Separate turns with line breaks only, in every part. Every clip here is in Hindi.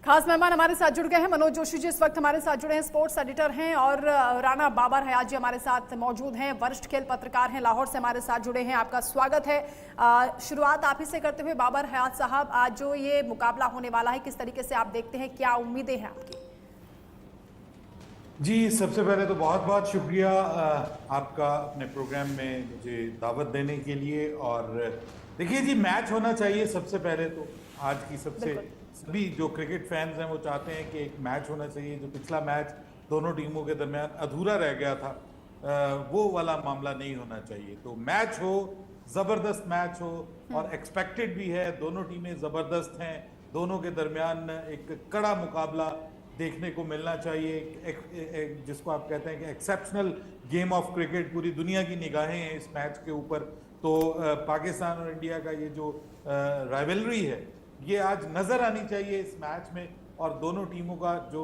खास मेहमान हमारे साथ जुड़ गए हैं। मनोज जोशी जी इस वक्त हमारे साथ जुड़े हैं, स्पोर्ट्स एडिटर हैं, और राणा बाबर हयात जी हमारे साथ मौजूद हैं, वरिष्ठ खेल पत्रकार हैं, लाहौर से हमारे साथ जुड़े हैं। आपका स्वागत है। शुरुआत आप ही से करते हुए बाबर हयात साहब, आज जो ये मुकाबला होने वाला है किस तरीके से आप देखते हैं, क्या उम्मीदें हैं आपकी?
जी, सबसे पहले तो बहुत बहुत शुक्रिया आपका अपने प्रोग्राम में मुझे दावत देने के लिए। और देखिए जी, मैच होना चाहिए सबसे पहले तो। आज की सभी जो क्रिकेट फैंस हैं वो चाहते हैं कि एक मैच होना चाहिए। जो पिछला मैच दोनों टीमों के दरमियान अधूरा रह गया था, वो वाला मामला नहीं होना चाहिए। तो मैच हो, ज़बरदस्त मैच हो, और एक्सपेक्टेड भी है। दोनों टीमें ज़बरदस्त हैं, दोनों के दरमियान एक कड़ा मुकाबला देखने को मिलना चाहिए। जिसको आप कहते हैं कि एक्सेप्शनल गेम ऑफ क्रिकेट। पूरी दुनिया की निगाहें हैं इस मैच के ऊपर। तो पाकिस्तान और इंडिया का ये जो राइवलरी है, ये आज नज़र आनी चाहिए इस मैच में। और दोनों टीमों का जो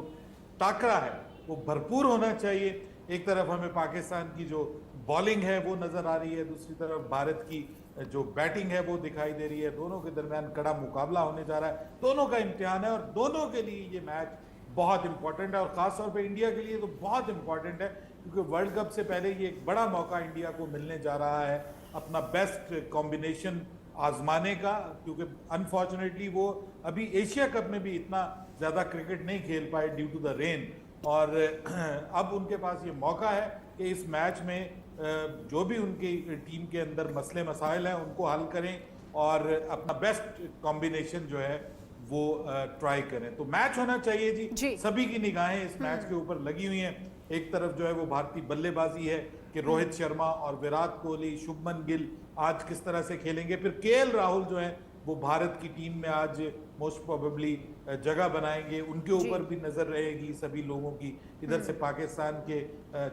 टाकरा है वो भरपूर होना चाहिए। एक तरफ हमें पाकिस्तान की जो बॉलिंग है वो नज़र आ रही है, दूसरी तरफ भारत की जो बैटिंग है वो दिखाई दे रही है। दोनों के दरमियान कड़ा मुकाबला होने जा रहा है, दोनों का इम्तिहान है, और दोनों के लिए ये मैच बहुत इंपॉर्टेंट है। और ख़ास तौर पे इंडिया के लिए तो बहुत इंपॉर्टेंट है, क्योंकि वर्ल्ड कप से पहले ये एक बड़ा मौका इंडिया को मिलने जा रहा है अपना बेस्ट कॉम्बिनेशन आजमाने का। क्योंकि अनफॉर्चुनेटली वो अभी एशिया कप में भी इतना ज़्यादा क्रिकेट नहीं खेल पाए ड्यू टू द रेन। और अब उनके पास ये मौका है कि इस मैच में जो भी उनकी टीम के अंदर मसले मसाइल हैं उनको हल करें और अपना बेस्ट कॉम्बिनेशन जो है वो ट्राई करें। तो मैच होना चाहिए जी। सभी की निगाहें इस मैच के ऊपर लगी हुई हैं। एक तरफ जो है वो भारतीय बल्लेबाजी है कि रोहित शर्मा और विराट कोहली, शुभमन गिल आज किस तरह से खेलेंगे। फिर केएल राहुल जो है वो भारत की टीम में आज मोस्ट प्रोबेबली जगह बनाएंगे, उनके ऊपर भी नज़र रहेगी सभी लोगों की। इधर से पाकिस्तान के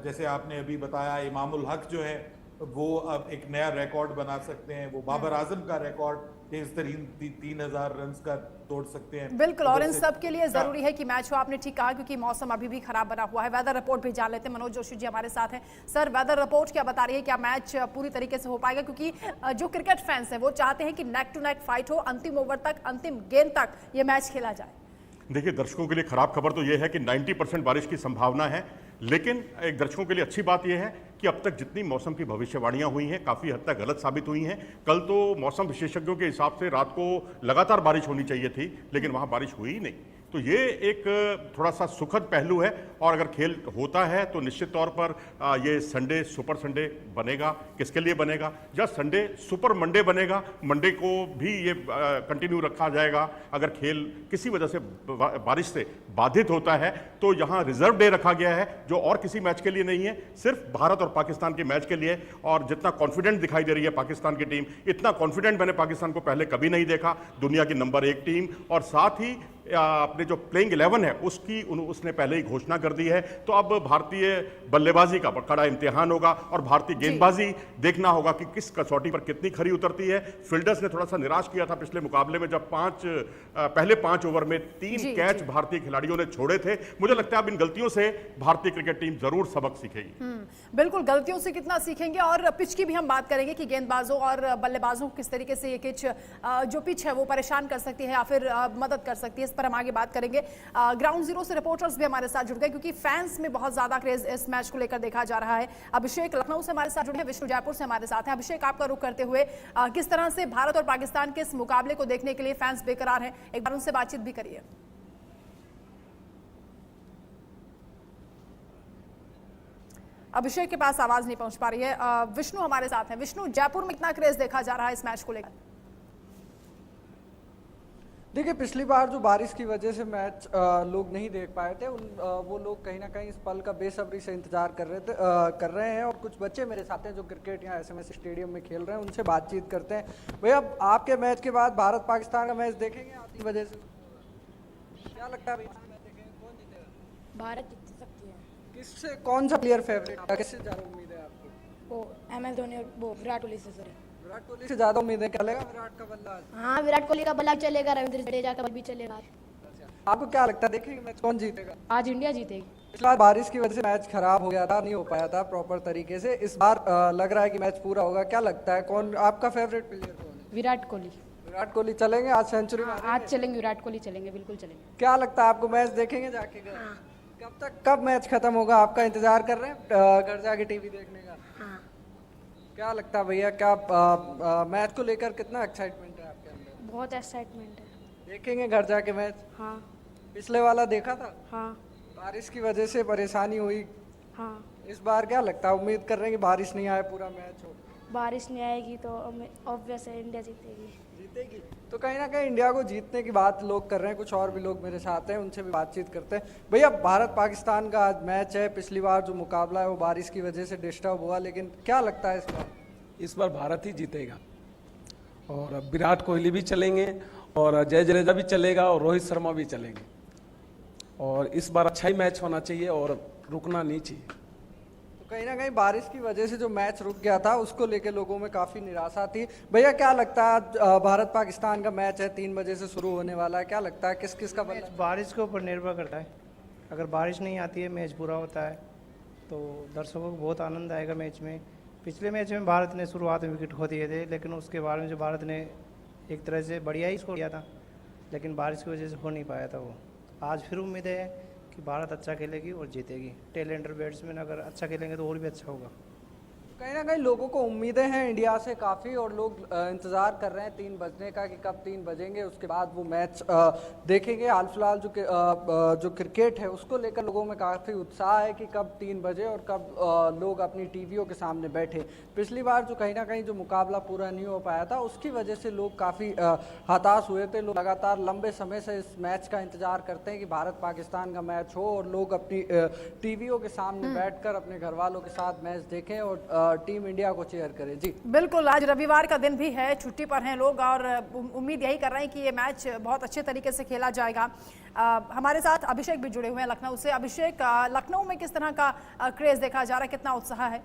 जैसे आपने अभी बताया, इमामुल हक जो है वो अब एक नया रिकॉर्ड बना सकते हैं। वो बाबर आजम का रिकॉर्ड 3,000 रन का तोड़ सकते हैं।
बिल्कुल, और इन सब के लिए जरूरी है कि मैच हो। आपने ठीक कहा, क्योंकि मौसम अभी भी खराब बना हुआ है। वेदर रिपोर्ट भी जान लेते हैं। मनोज जोशी जी हमारे साथ हैं। सर, वेदर रिपोर्ट क्या बता रही है? क्या मैच पूरी तरीके से हो पाएगा? क्योंकि जो क्रिकेट फैंस हैं वो चाहते हैं कि नेक टू नेक फाइट हो, अंतिम ओवर तक, अंतिम गेंद तक ये मैच खेला जाए।
देखिए, दर्शकों के लिए खराब खबर तो यह है कि 90% बारिश की संभावना है, लेकिन एक दर्शकों के लिए अच्छी बात यह है कि अब तक जितनी मौसम की भविष्यवाणियां हुई हैं काफ़ी हद तक गलत साबित हुई हैं। कल तो मौसम विशेषज्ञों के हिसाब से रात को लगातार बारिश होनी चाहिए थी, लेकिन वहां बारिश हुई ही नहीं। तो ये एक थोड़ा सा सुखद पहलू है। और अगर खेल होता है तो निश्चित तौर पर ये संडे सुपर संडे बनेगा। किसके लिए बनेगा? या संडे सुपर मंडे बनेगा। मंडे को भी ये कंटिन्यू रखा जाएगा। अगर खेल किसी वजह से बारिश से बाधित होता है तो यहाँ रिजर्व डे रखा गया है, जो और किसी मैच के लिए नहीं है, सिर्फ भारत और पाकिस्तान के मैच के लिए। और जितना कॉन्फिडेंट दिखाई दे रही है पाकिस्तान की टीम, इतना कॉन्फिडेंट मैंने पाकिस्तान को पहले कभी नहीं देखा। दुनिया की नंबर 1 टीम, और साथ ही अपने जो प्लेइंग 11 है उसने पहले ही घोषणा कर दी है। तो अब भारतीय बल्लेबाजी का कड़ा इम्तिहान होगा और भारतीय गेंदबाजी देखना होगा कि किस कसौटी पर कितनी खरी उतरती है। फील्डर्स ने थोड़ा सा निराश किया था पिछले मुकाबले में, जब पहले 5 ओवर में 3 कैच भारतीय खिलाड़ियों ने छोड़े थे। मुझे लगता है अब इन गलतियों से भारतीय क्रिकेट टीम जरूर सबक सीखेगी।
बिल्कुल, गलतियों से कितना सीखेंगे। और पिच की भी हम बात करेंगे कि गेंदबाजों और बल्लेबाजों को किस तरीके से ये जो पिच है वो परेशान कर सकती है या फिर मदद कर सकती है, इस पर हम आगे बात करेंगे। ग्राउंड जीरो से रिपोर्टर्स भी हमारे साथ जुड़ गए, क्योंकि फैंस में बहुत ज्यादा क्रेज इस मैच को लेकर देखा जा रहा है। अभिषेक लखनऊ से हमारे साथ जुड़े हैं, विष्णु जयपुर से हमारे साथ हैं। अभिषेक, आपका रुख करते हुए किस तरह से भारत और पाकिस्तान के इस मुकाबले को देखने के लिए फैंस बेकरार हैं? एक बार उनसे बातचीत भी करिए। अभिषेक के पास आवाज नहीं पहुंच पा रही है। विष्णु हमारे साथ हैं। विष्णु, जयपुर में कितना क्रेज देखा जा रहा है इस मैच को लेकर?
देखिए, पिछली बार जो बारिश की वजह से मैच लोग नहीं देख पाए थे, वो लोग कहीं ना कहीं इस पल का बेसब्री से इंतजार कर रहे हैं। और कुछ बच्चे मेरे साथ हैं जो क्रिकेट यहाँ SMS स्टेडियम में खेल रहे हैं, उनसे बातचीत करते हैं। भैया, अब आपके मैच के बाद भारत पाकिस्तान का मैच देखेंगे आपकी वजह से? क्या लगता है भाई, मैच देखेंगे, कौन जीतेगा?
भारत जीत सकती है।
किससे, कौन सा प्लेयर फेवरेट है, किससे ज्यादा उम्मीद है आपको?
वो MS धोनी और वो विराट कोहली से। सॉरी,
विराट कोहली से ज्यादा उम्मीद है? क्या लगेगा विराट का बल्ला?
हाँ, विराट कोहली का बल्ला चलेगा, रविंद्र जडेजा का बल्ला भी चलेगा।
आपको क्या लगता है, देखेंगे मैच कौन जीतेगा?
आज इंडिया जीतेगी।
इस बार बारिश की वजह से मैच खराब हो गया था, नहीं हो पाया था प्रॉपर तरीके से। इस बार लग रहा है कि मैच पूरा होगा। क्या लगता है, कौन आपका फेवरेट प्लेयर कौन है?
विराट कोहली।
विराट कोहली चलेंगे आज सेंचुरी मारेंगे?
आज चलेंगे, विराट कोहली चलेंगे, बिल्कुल चलेंगे।
क्या लगता है आपको, मैच देखेंगे जाके घर? कब मैच खत्म होगा आपका इंतजार कर रहे हैं घर जाके टीवी देखने का? क्या लगता है भैया, क्या मैच को लेकर कितना एक्साइटमेंट है आपके अंदर?
बहुत एक्साइटमेंट है।
देखेंगे घर जाके मैच?
हाँ
पिछले वाला देखा था,
हाँ
बारिश की वजह से परेशानी हुई।
हाँ।
इस बार क्या लगता है, उम्मीद कर रहे हैं कि बारिश नहीं आए, पूरा मैच हो?
बारिश नहीं आएगी तो ऑब्वियस है इंडिया जीतेगी।
जीतेगी। तो कहीं ना कहीं इंडिया को जीतने की बात लोग कर रहे हैं, कुछ और भी लोग मेरे साथ हैं, उनसे भी बातचीत करते हैं। भैया, भारत पाकिस्तान का आज मैच है, पिछली बार जो मुकाबला है वो बारिश की वजह से डिस्टर्ब हुआ, लेकिन क्या लगता है इस बार?
इस बार भारत ही जीतेगा और विराट कोहली भी चलेंगे और जय जडेजा भी चलेगा और रोहित शर्मा भी चलेंगे और इस बार अच्छा ही मैच होना चाहिए और रुकना नहीं चाहिए।
तो कहीं ना कहीं बारिश की वजह से जो मैच रुक गया था उसको लेके लोगों में काफ़ी निराशा थी। भैया, क्या लगता है आज भारत पाकिस्तान का मैच है, 3 बजे से शुरू होने वाला है, क्या लगता है किस किस का बल्ला?
बारिश के ऊपर निर्भर करता है। अगर बारिश नहीं आती है, मैच पूरा होता है तो दर्शकों को बहुत आनंद आएगा मैच में। पिछले मैच में भारत ने शुरुआत में विकेट खो दिए थे, लेकिन उसके बाद में जो भारत ने एक तरह से बढ़िया ही स्कोर किया था, लेकिन बारिश की वजह से हो नहीं पाया था वो। आज फिर उम्मीद है कि भारत अच्छा खेलेगी और जीतेगी। टैलेंटेड बैट्समैन अगर अच्छा खेलेंगे तो और भी अच्छा होगा।
कहीं ना कहीं लोगों को उम्मीदें हैं इंडिया से काफ़ी, और लोग इंतज़ार कर रहे हैं 3 बजने का कि कब 3 बजेंगे, उसके बाद वो मैच देखेंगे। हाल फिलहाल जो क्रिकेट है उसको लेकर लोगों में काफ़ी उत्साह है कि कब 3 बजे और कब लोग अपनी टीवियों के सामने बैठे। पिछली बार जो कहीं ना कहीं जो मुकाबला पूरा नहीं हो पाया था उसकी वजह से लोग काफ़ी हताश हुए थे। लोग लगातार लंबे समय से इस मैच का इंतज़ार करते हैं कि भारत पाकिस्तान का मैच हो और लोग अपनी टीवियों के सामने बैठकर अपने घर वालों के साथ मैच देखें और टीम इंडिया को चेयर करें। जी
बिल्कुल, आज रविवार का दिन भी है, छुट्टी पर हैं लोग और उम्मीद यही कर रहे हैं कि ये मैच बहुत अच्छे तरीके से खेला जाएगा। हमारे साथ अभिषेक भी जुड़े हुए हैं लखनऊ से। अभिषेक, लखनऊ में किस तरह का क्रेज देखा जा रहा है, कितना उत्साह है?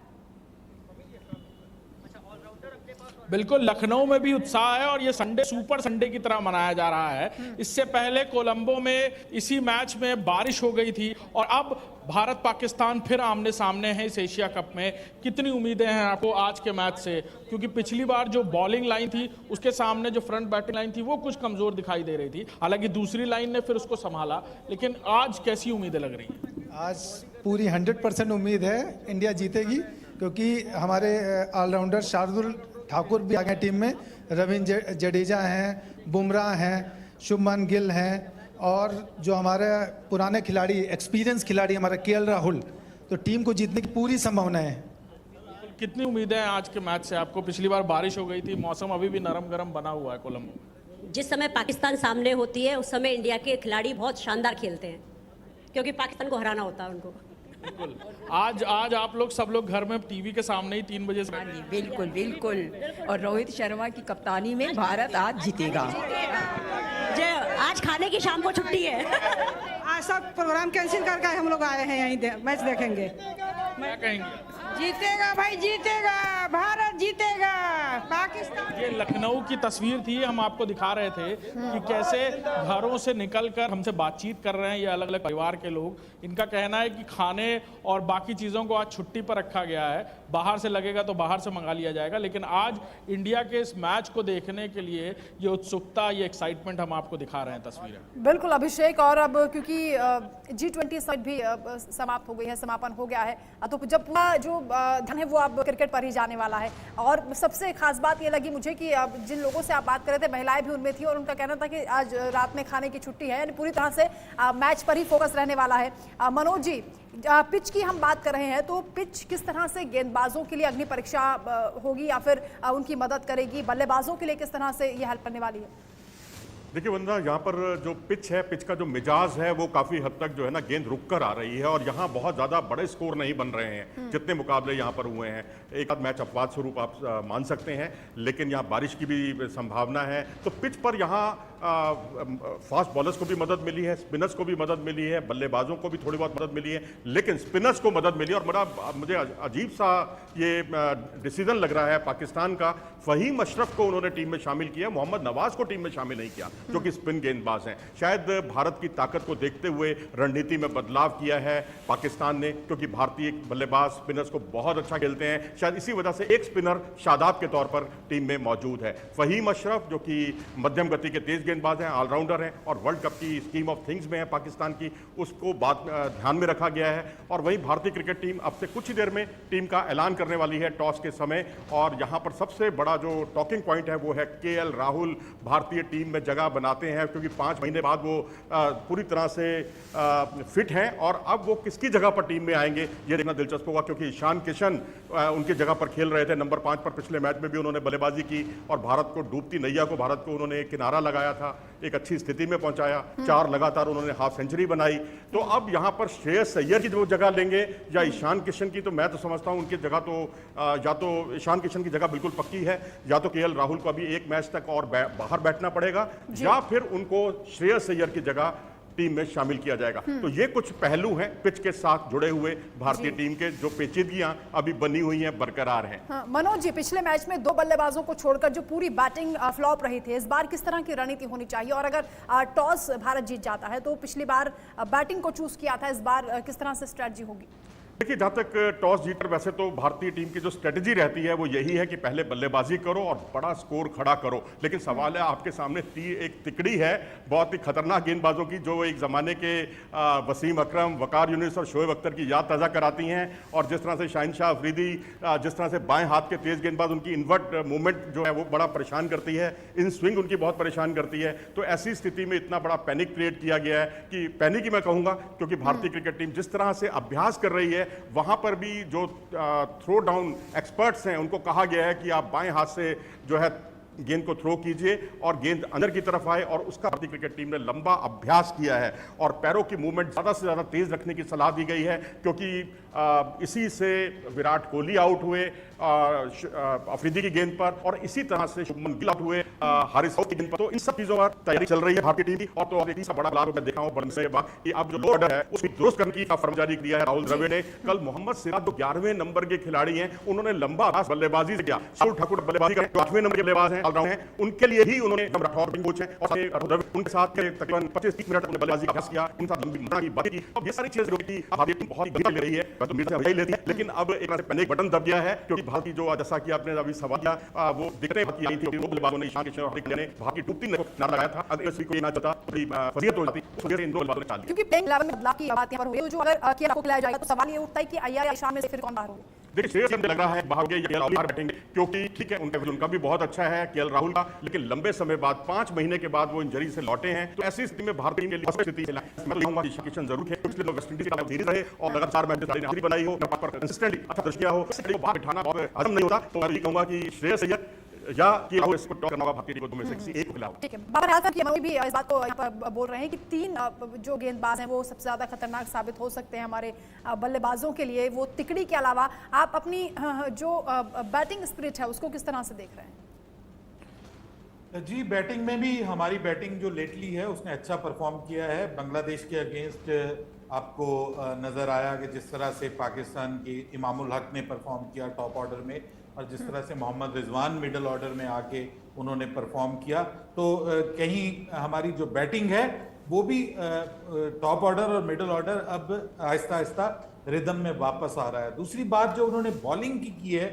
बिल्कुल, लखनऊ में भी उत्साह है और ये संडे सुपर संडे की तरह मनाया जा रहा है। इससे पहले कोलंबो में इसी मैच में बारिश हो गई थी और अब भारत पाकिस्तान फिर आमने सामने हैं इस एशिया कप में। कितनी उम्मीदें हैं आपको आज के मैच से? क्योंकि पिछली बार जो बॉलिंग लाइन थी उसके सामने जो फ्रंट बैटिंग लाइन थी वो कुछ कमजोर दिखाई दे रही थी, हालांकि दूसरी लाइन ने फिर उसको संभाला, लेकिन आज कैसी उम्मीदें लग रही हैं?
आज पूरी 100% उम्मीद है इंडिया जीतेगी, क्योंकि हमारे ऑलराउंडर शार्दुल ठाकुर भी आ गए टीम में, रविंद्र जडेजा हैं, बुमराह हैं, शुभमन गिल हैं और जो हमारे पुराने खिलाड़ी, एक्सपीरियंस खिलाड़ी हमारा केएल राहुल, तो टीम को जीतने की पूरी संभावना है।
कितनी उम्मीदें हैं आज के मैच से आपको? पिछली बार बारिश हो गई थी, मौसम अभी भी नरम गरम बना हुआ है कोलंबो।
जिस समय पाकिस्तान सामने होती है उस समय इंडिया के खिलाड़ी बहुत शानदार खेलते हैं, क्योंकि पाकिस्तान को हराना होता है उनको।
बिल्कुल, आज आप लोग सब लोग घर में टीवी के सामने ही 3 बजे से।
बिल्कुल बिल्कुल, और रोहित शर्मा की कप्तानी में भारत आज जीतेगा।
आज खाने की शाम को छुट्टी है।
आज सब प्रोग्राम कैंसिल करके हम लोग आए हैं यहीं मैच देखेंगे।
क्या कहेंगे?
जीतेगा भाई, जीतेगा भारत, जीतेगा पाकिस्तान।
ये लखनऊ की तस्वीर थी, हम आपको दिखा रहे थे कि कैसे घरों से निकलकर हमसे बातचीत कर रहे हैं ये अलग अलग परिवार के लोग। इनका कहना है कि खाने और बाकी चीज़ों को आज छुट्टी पर रखा गया है, बाहर से लगेगा तो बाहर से मंगा लिया जाएगा, लेकिन आज इंडिया के इस मैच को देखने के लिए ये उत्सुकता, ये एक्साइटमेंट हम आपको दिखा रहे हैं तस्वीरें।
बिल्कुल अभिषेक, और अब क्योंकि G20 समिट भी समाप्त हो गई है, समापन हो गया है, तो जब पूरा जो ध्यान है वो अब क्रिकेट पर ही जाने वाला है। और सबसे खास बात ये लगी मुझे कि जिन लोगों से आप बात कर रहे थे, महिलाएं भी उनमें थी और उनका कहना था कि आज रात में खाने की छुट्टी है, यानी पूरी तरह से मैच पर ही फोकस रहने वाला है। मनोज जी, पिच की हम बात कर रहे हैं, तो पिच किस तरह से गेंदबाजों के लिए अग्नि परीक्षा होगी या फिर उनकी मदद करेगी? बल्लेबाजों के लिए किस तरह से ये हेल्प करने वाली है?
देखिए वंदना, यहाँ पर जो पिच है, पिच का जो मिजाज है वो काफ़ी हद तक जो है ना गेंद रुक कर आ रही है और यहाँ बहुत ज़्यादा बड़े स्कोर नहीं बन रहे हैं जितने मुकाबले यहाँ पर हुए हैं। एक आध मैच अपवाद स्वरूप आप मान सकते हैं, लेकिन यहाँ बारिश की भी संभावना है। तो पिच पर यहाँ फास्ट बॉलर्स को भी मदद मिली है, स्पिनर्स को भी मदद मिली है, बल्लेबाजों को भी थोड़ी बहुत मदद मिली है, लेकिन स्पिनर्स को मदद मिली। और मुझे अजीब सा ये डिसीजन लग रहा है पाकिस्तान का, फहीम अशरफ को उन्होंने टीम में शामिल किया, मोहम्मद नवाज को टीम में शामिल नहीं किया, जो कि स्पिन गेंदबाज हैं। शायद भारत की ताकत को देखते हुए रणनीति में बदलाव किया है पाकिस्तान ने, क्योंकि भारतीय बल्लेबाज स्पिनर्स को बहुत अच्छा खेलते हैं। शायद इसी वजह से एक स्पिनर शादाब के तौर पर टीम में मौजूद है। फहीम अशरफ जो कि मध्यम गति के तेज गेंदबाज हैं, ऑलराउंडर हैं और वर्ल्ड कप की स्कीम ऑफ थिंग्स में है पाकिस्तान की, उसको ध्यान में रखा गया है। और वहीं भारतीय क्रिकेट टीम अब से कुछ ही देर में टीम का ऐलान करने वाली है टॉस के समय। और यहाँ पर सबसे बड़ा जो टॉकिंग पॉइंट है वो है केएल राहुल भारतीय टीम में जगह बनाते हैं, क्योंकि 5 महीने बाद वो पूरी तरह से फिट हैं। और अब वो किसकी जगह पर टीम में आएंगे ये देखना दिलचस्प होगा, क्योंकि ईशान किशन उनकी जगह पर खेल रहे थे। नंबर 5 पर पिछले मैच में भी उन्होंने बल्लेबाजी की और भारत को डूबती नैया को भारत को उन्होंने किनारा लगाया था, एक अच्छी स्थिति में पहुंचाया। 4 लगातार उन्होंने हाफ सेंचुरी बनाई। तो अब यहां पर श्रेयस अय्यर की जो जगह लेंगे या ईशान किशन की, तो मैं तो समझता हूं उनकी जगह तो या तो ईशान किशन की जगह बिल्कुल पक्की है, या तो केएल राहुल को अभी एक मैच तक और बाहर बैठना पड़ेगा, या फिर उनको श्रेयस अय्यर की जगह टीम में शामिल किया जाएगा। तो ये कुछ पहलू हैं पिच के साथ जुड़े हुए भारतीय टीम के, जो पेचीदगियां अभी बनी हुई हैं, बरकरार हैं।
हाँ, मनोज जी, पिछले मैच में 2 बल्लेबाजों को छोड़कर जो पूरी बैटिंग फ्लॉप रही थी, इस बार किस तरह की रणनीति होनी चाहिए? और अगर टॉस भारत जीत जाता है तो पिछली बार बैटिंग को चूज किया था, इस बार किस तरह से स्ट्रेटजी होगी?
देखिए, जहाँ तक टॉस जीतकर वैसे तो भारतीय टीम की जो स्ट्रेटजी रहती है वो यही है कि पहले बल्लेबाजी करो और बड़ा स्कोर खड़ा करो। लेकिन सवाल है, आपके सामने एक तिकड़ी है बहुत ही खतरनाक गेंदबाजों की, जो एक ज़माने के वसीम अकरम, वकार यूनिस और शोएब अख्तर की याद ताज़ा कराती हैं। और जिस तरह से शाहिनशाह अफरीदी, जिस तरह से बाएं हाथ के तेज गेंदबाज, उनकी इन्वर्ट मूवमेंट जो है वो बड़ा परेशान करती है, इन स्विंग उनकी बहुत परेशान करती है। तो ऐसी स्थिति में इतना बड़ा पैनिक क्रिएट किया गया है, कि पैनिक ही मैं कहूँगा, क्योंकि भारतीय क्रिकेट टीम जिस तरह से अभ्यास कर रही है, वहां पर भी जो थ्रो डाउन एक्सपर्ट्स हैं उनको कहा गया है कि आप बाएं हाथ से जो है गेंद को थ्रो कीजिए और गेंद अंदर की तरफ आए। और उसका भारतीय क्रिकेट टीम ने लंबा अभ्यास किया है और पैरों की मूवमेंट ज़्यादा से ज़्यादा तेज रखने की सलाह दी गई है, क्योंकि इसी से विराट कोहली आउट हुए अफरीदी की गेंद पर, और इसी तरह से शुभमन गिल आउट हुए हारिस राउफ की गेंद पर। तो इन सब चीज़ों पर तैयारी चल रही है भारतीय टीम की। और तो एक तीसरा बड़ा बदलाव मैं देखा हूँ बनने के बाद कि अब जो लो ऑर्डर है उसकी दुरुस्त करने का फर्म जारी किया है राहुल द्रविड़ ने। कल मोहम्मद सिराज जो 11वें नंबर के खिलाड़ी हैं, उन्होंने लंबा अभ्यास बल्लेबाजी से किया। शार्दुल ठाकुर बल्लेबाजी कर 8वें नंबर के बल्लेबाज हैं, ऑलराउंडर हैं, उनके लिए ही उन्होंने राठौर कोच हैं और उनके साथ तकरीबन 25-30 मिनट अपने बल्लेबाजी का अभ्यास किया, उनके साथ लंबी की बात की। अब ये सारी चीजें जो कि भारतीय टीम बहुत ही गंभीर ले रही है, तो मिर्जा वही लेती है, लेकिन अब एक तरह से पैनिक बटन दब गया है, क्योंकि भारत की जो जैसा कि आपने अभी सवाल किया वो दिक्कतें बात की आई थी, बल्लेबाजों ने ईशान किशन और हार्दिक पांड्या ने भारत की टूटती नारा लगाया था। अगर किसी को ये ना चाहता फजीहत हो जाती, उस वजह से इन दो बल्लेबाजों ने चाल दी।
क्योंकि प्लेइंग 11 में बदलाव की बात यहाँ पर हुई, तो जो अगर केएल को खिलाया जाएगा तो सवाल ये उठता है कि अय्यर या ईशान में से फिर कौन बाहर होगा?
देखिए, श्रेयस अय्यर लग रहा है बाहर गए या राहुल बाहर बैठेंगे, क्योंकि ठीक है उनका भी बहुत अच्छा है केएल राहुल का, लेकिन लंबे समय बाद 5 महीने के बाद वो इंजरी से लौटे हैं। तो ऐसी स्थिति में भारतीय टीम के लिए स्थिति है, मैं तो कहूंगा ईशान किशन जरूर है, पिछले वेस्ट इंडीज का धीरे रहे और लगातार मैच बनाई हो, पर कंसिस्टेंटली अच्छा दर्ज किया हो, बाहर बिठाना बहुत आसान नहीं होता। तो मैं ये कहूंगा कि श्रेयस अय्यर या कि राहुल इसको टॉप करना होगा भारतीय टीम को, में से किसी एक को खिलाओ।
ठीक है, बाबर आजम की मनोज भी इस बात को यहाँ पर बोल रहे हैं कि 3 जो गेंदबाज हैं वो सबसे ज्यादा खतरनाक साबित हो सकते हैं हमारे बल्लेबाजों के लिए। वो तिकड़ी के अलावा आप अपनी जो बैटिंग स्पिरिट है उसको किस तरह से देख रहे हैं?
जी, बैटिंग में भी हमारी बैटिंग जो लेटली है उसने अच्छा परफॉर्म किया है। बांग्लादेश के अगेंस्ट आपको नज़र आया कि जिस तरह से पाकिस्तान की इमामुल हक ने परफॉर्म किया टॉप ऑर्डर में, और जिस तरह से मोहम्मद रिजवान मिडिल ऑर्डर में आके उन्होंने परफॉर्म किया, तो कहीं हमारी जो बैटिंग है वो भी टॉप ऑर्डर और मिडिल ऑर्डर अब आहिस्ता आहिस्ता रिदम में वापस आ रहा है। दूसरी बात जो उन्होंने बॉलिंग की है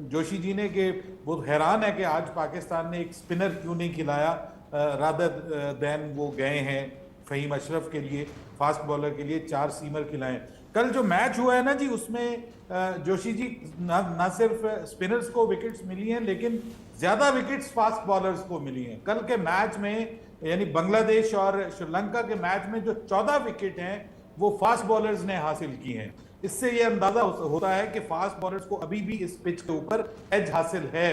जोशी जी ने, कि बहुत हैरान है कि आज पाकिस्तान ने एक स्पिनर क्यों नहीं खिलाया, रादर दैन वो गए हैं फहीम अशरफ के लिए, फास्ट बॉलर के लिए 4 सीमर खिलाएं। कल जो मैच हुआ है ना जी, उसमें जोशी जी ना सिर्फ स्पिनर्स को विकेट्स मिली हैं, लेकिन ज़्यादा विकेट्स फास्ट बॉलर्स को मिली हैं। कल के मैच में यानी बांग्लादेश और श्रीलंका के मैच में जो 14 विकेट हैं वो फास्ट बॉलर्स ने हासिल की हैं। इससे ये अंदाजा होता है कि फास्ट बॉलर्स को अभी भी इस पिच के ऊपर एज हासिल है।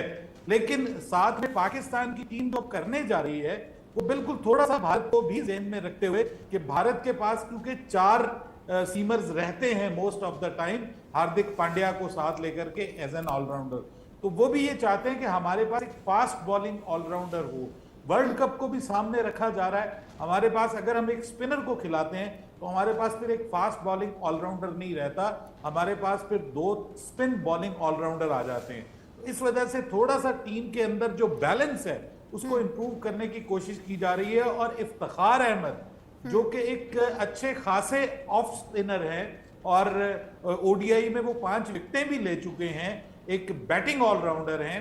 लेकिन साथ में पाकिस्तान की टीम जो करने जा रही है वो बिल्कुल थोड़ा सा भारत को भी ज़हन में रखते हुए कि भारत के पास क्योंकि 4 सीमर्स रहते हैं most of the time, Hardik Pandya को साथ लेकर के एज एन ऑलराउंडर, तो वो भी ये चाहते हैं कि हमारे पास एक फास्ट बॉलिंग ऑलराउंडर हो। वर्ल्ड कप को भी सामने रखा जा रहा है। हमारे पास अगर हम एक स्पिनर को खिलाते हैं तो हमारे पास फिर एक फास्ट बॉलिंग ऑलराउंडर नहीं रहता, हमारे पास फिर 2 स्पिन बॉलिंग ऑलराउंडर आ जाते हैं। इस वजह से थोड़ा सा टीम के अंदर जो बैलेंस है उसको इंप्रूव करने की कोशिश की जा रही है। और इफ्तिखार अहमद जो कि एक अच्छे खासे ऑफ स्पिनर हैं और ओडीआई में वो 5 विकेटें भी ले चुके हैं, एक बैटिंग ऑलराउंडर हैं,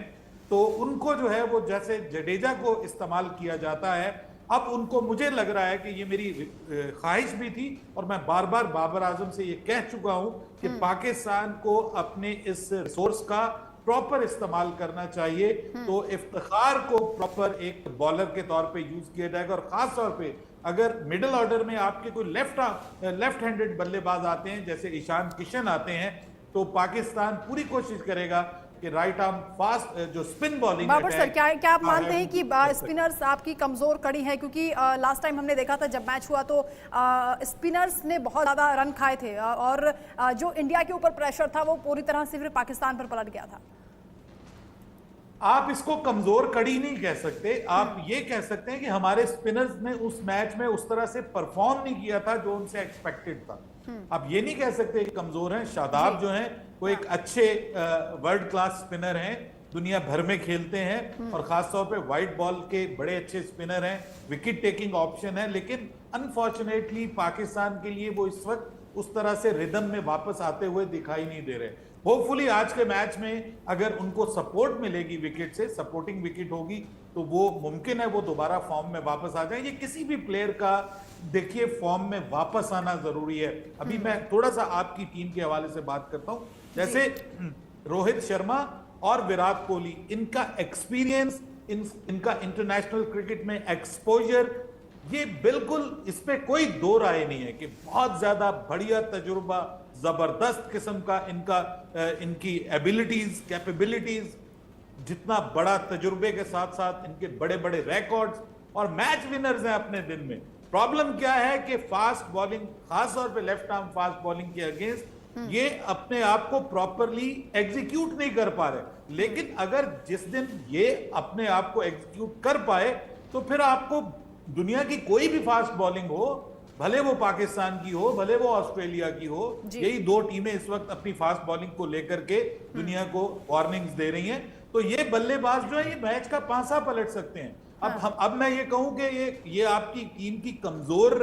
तो उनको जो है वो जैसे जडेजा को इस्तेमाल किया जाता है, अब उनको मुझे लग रहा है कि ये मेरी ख्वाहिश भी थी और मैं बार बार बाबर आजम से ये कह चुका हूं कि पाकिस्तान को अपने इस रिसोर्स का प्रॉपर इस्तेमाल करना चाहिए। तो इफ्तिखार को प्रॉपर एक बॉलर के तौर पे यूज किया जाएगा और खास तौर पे अगर मिडिल ऑर्डर में आपके कोई लेफ्ट हैंडेड बल्लेबाज आते हैं जैसे ईशान किशन आते हैं तो पाकिस्तान पूरी कोशिश करेगा कि राइट आर्म फास्ट जो स्पिन बॉलिंग।
बाबर सर, क्या आप मानते हैं कि स्पिनर्स आपकी कमजोर कड़ी है? क्योंकि लास्ट टाइम हमने देखा था जब मैच हुआ तो स्पिनर्स ने बहुत ज्यादा रन खाए थे और जो इंडिया के ऊपर प्रेशर था वो पूरी तरह से फिर पाकिस्तान पर पलट गया था।
आप इसको कमजोर कड़ी नहीं कह सकते, आप ये कह सकते हैं कि हमारे स्पिनर्स ने उस मैच में उस तरह से परफॉर्म नहीं किया था जो उनसे एक्सपेक्टेड था। आप ये नहीं कह सकते कि कमजोर हैं। शादाब जो हैं वो एक अच्छे वर्ल्ड क्लास स्पिनर हैं, दुनिया भर में खेलते हैं और खासतौर पे वाइट बॉल के बड़े अच्छे स्पिनर हैं, विकेट टेकिंग ऑप्शन है, लेकिन अनफॉर्चुनेटली पाकिस्तान के लिए वो इस वक्त उस तरह से रिदम में वापस आते हुए दिखाई नहीं दे रहे। होपफुली आज के मैच में अगर उनको सपोर्ट मिलेगी विकेट से, सपोर्टिंग विकेट होगी, तो वो मुमकिन है वो दोबारा फॉर्म में वापस आ जाए। ये किसी भी प्लेयर का देखिए फॉर्म में वापस आना जरूरी है। अभी मैं थोड़ा सा आपकी टीम के हवाले से बात करता हूं, जैसे रोहित शर्मा और विराट कोहली, इनका एक्सपीरियंस, इनका इंटरनेशनल क्रिकेट में एक्सपोजर, ये बिल्कुल इस पे कोई दो राय नहीं है कि बहुत ज्यादा बढ़िया तजुर्बा, जबरदस्त किस्म का इनकी एबिलिटीज, कैपेबिलिटीज, जितना बड़ा तजुर्बे के साथ साथ इनके बड़े बड़े रिकॉर्ड्स और मैच विनर्स हैं अपने दिन में। प्रॉब्लम क्या है कि फास्ट बॉलिंग, खासतौर पे लेफ्ट आर्म फास्ट बॉलिंग के अगेंस्ट ये अपने आप को प्रॉपरली एग्जीक्यूट नहीं कर पा रहे। लेकिन अगर जिस दिन ये अपने आप को एग्जीक्यूट कर पाए तो फिर आपको दुनिया की कोई भी फास्ट बॉलिंग हो, भले वो पाकिस्तान की हो, भले वो ऑस्ट्रेलिया की हो, यही 2 टीमें इस वक्त अपनी फास्ट बॉलिंग को लेकर के दुनिया को वार्निंग्स दे रही हैं, तो ये बल्लेबाज जो है ये मैच का पांसा पलट सकते हैं। अब मैं ये कहूं कि ये आपकी टीम की कमजोर